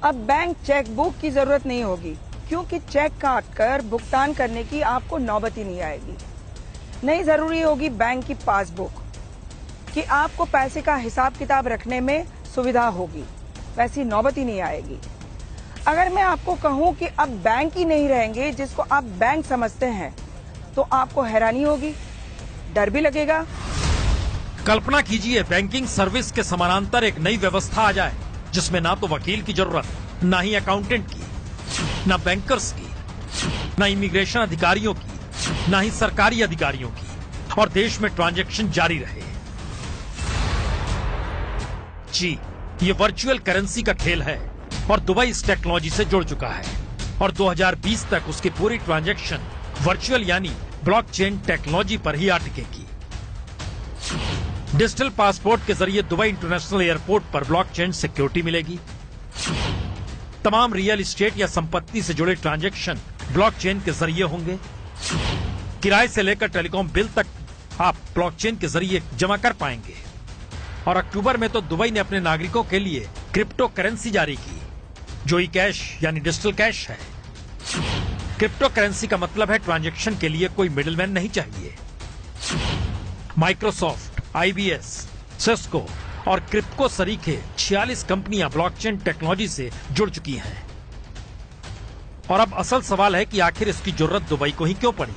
अब bank chequebook की जरूरत नहीं होगी, क्योंकि चेक काट कर भुगतान करने की आपको नौबत ही नहीं आएगी। नहीं जरूरी होगी बैंक की पासबुक कि आपको पैसे का हिसाब किताब रखने में सुविधा होगी, वैसी नौबत ही नहीं आएगी। अगर मैं आपको कहूं कि अब बैंक ही नहीं रहेंगे जिसको आप बैंक समझते हैं, तो आपको हैरानी होगी, डर भी लगेगा। कल्पना कीजिए बैंकिंग सर्विस के समानांतर एक नई व्यवस्था आ जाए, जिसमें ना तो वकील की जरूरत, ना ही अकाउंटेंट की, ना बैंकर्स की, ना इमिग्रेशन अधिकारियों की, ना ही सरकारी अधिकारियों की, और देश में ट्रांजैक्शन जारी रहे। जी, ये वर्चुअल करेंसी का खेल है और दुबई इस टेक्नोलॉजी से जुड़ चुका है और 2020 तक उसकी पूरी ट्रांजैक्शन वर्चुअल यानी ब्लॉकचेन टेक्नोलॉजी पर ही अटकेगी। डिजिटल पासपोर्ट के जरिए दुबई इंटरनेशनल एयरपोर्ट पर ब्लॉकचेन सिक्योरिटी मिलेगी। तमाम रियल एस्टेट या संपत्ति से जुड़े ट्रांजैक्शन ब्लॉकचेन के जरिए होंगे। किराए से लेकर टेलीकॉम बिल तक आप ब्लॉकचेन के जरिए जमा कर पाएंगे। और अक्टूबर में तो दुबई ने अपने नागरिकों के लिए क्रिप्टो करेंसी जारी की, जो ई कैश यानी डिजिटल कैश है। क्रिप्टो करेंसी का मतलब है ट्रांजैक्शन के लिए कोई मिडिलमैन नहीं चाहिए। माइक्रोसॉफ्ट, IBS, सिस्को और क्रिप्टो सरीखे 46 कंपनियां ब्लॉकचेन टेक्नोलॉजी से जुड़ चुकी हैं। और अब असल सवाल है कि आखिर इसकी जरूरत दुबई को ही क्यों पड़ी,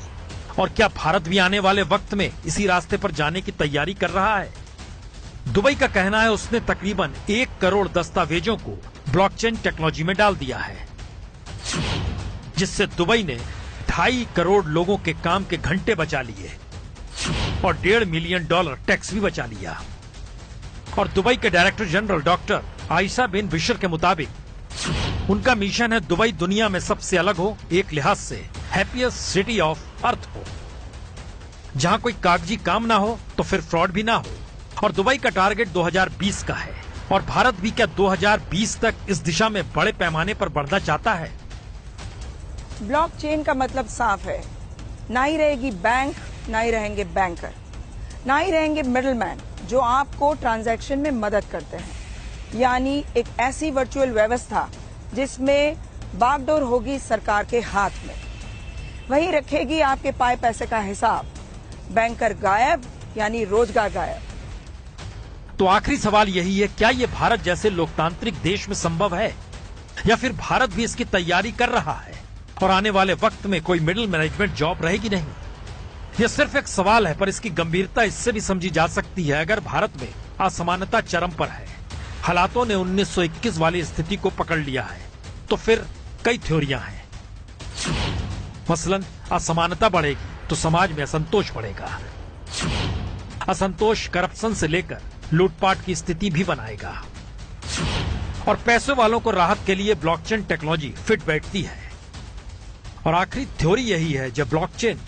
और क्या भारत भी आने वाले वक्त में इसी रास्ते पर जाने की तैयारी कर रहा है। दुबई का कहना है उसने तकरीबन 1 करोड़ दस्तावेजों को ब्लॉकचेन टेक्नोलॉजी में डाल दिया है, जिससे दुबई ने 2.5 करोड़ लोगों के काम के घंटे बचा लिए और $1.5 मिलियन टैक्स भी बचा लिया। और दुबई के डायरेक्टर जनरल डॉक्टर आयशा बिन बिशर के मुताबिक उनका मिशन है दुबई दुनिया में सबसे अलग हो, एक लिहाज से हैप्पीएस्ट सिटी ऑफ अर्थ हो, जहां कोई कागजी काम ना हो तो फिर फ्रॉड भी ना हो। और दुबई का टारगेट 2020 का है, और भारत भी क्या 2020 तक इस दिशा में बड़े पैमाने पर बढ़ना चाहता है। ब्लॉकचेन का मतलब साफ है, ना ही रहेगी बैंक, ना ही रहेंगे बैंकर, ना ही रहेंगे मिडलमैन जो आपको ट्रांजैक्शन में मदद करते हैं। यानी एक ऐसी वर्चुअल व्यवस्था जिसमें बागडोर होगी सरकार के हाथ में, वही रखेगी आपके पाए पैसे का हिसाब। बैंकर गायब यानी रोजगार गायब। तो आखिरी सवाल यही है, क्या ये भारत जैसे लोकतांत्रिक देश में संभव है, या फिर भारत भी इसकी तैयारी कर रहा है और आने वाले वक्त में कोई मिडिल मैनेजमेंट जॉब रहेगी नहीं। यह सिर्फ एक सवाल है, पर इसकी गंभीरता इससे भी समझी जा सकती है अगर भारत में असमानता चरम पर है, हालातों ने 1921 वाली स्थिति को पकड़ लिया है, तो फिर कई थ्योरियां हैं। मसलन असमानता बढ़ेगी तो समाज में असंतोष बढ़ेगा। असंतोष करप्शन से लेकर लूटपाट की स्थिति भी बनाएगा, और पैसे वालों को राहत के लिए ब्लॉकचेन टेक्नोलॉजी फिट बैठती है। और आखिरी थ्योरी यही है, जब ब्लॉकचेन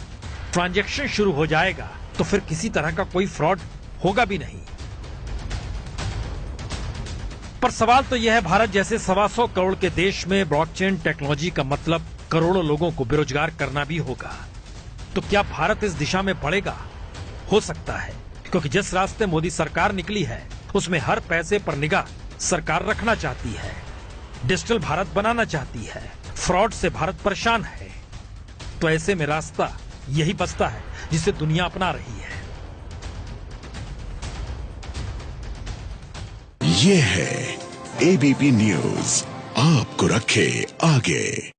ट्रांजैक्शन शुरू हो जाएगा तो फिर किसी तरह का कोई फ्रॉड होगा भी नहीं। पर सवाल तो यह है, भारत जैसे 125 करोड़ के देश में ब्लॉकचेन टेक्नोलॉजी का मतलब करोड़ों लोगों को बेरोजगार करना भी होगा। तो क्या भारत इस दिशा में बढ़ेगा? हो सकता है, क्योंकि जिस रास्ते मोदी सरकार निकली है उसमें हर पैसे पर निगाह सरकार रखना चाहती है, डिजिटल भारत बनाना चाहती है, फ्रॉड से भारत परेशान है। तो ऐसे में रास्ता यही बचता है जिसे दुनिया अपना रही है। ये है ABP न्यूज, आपको रखे आगे।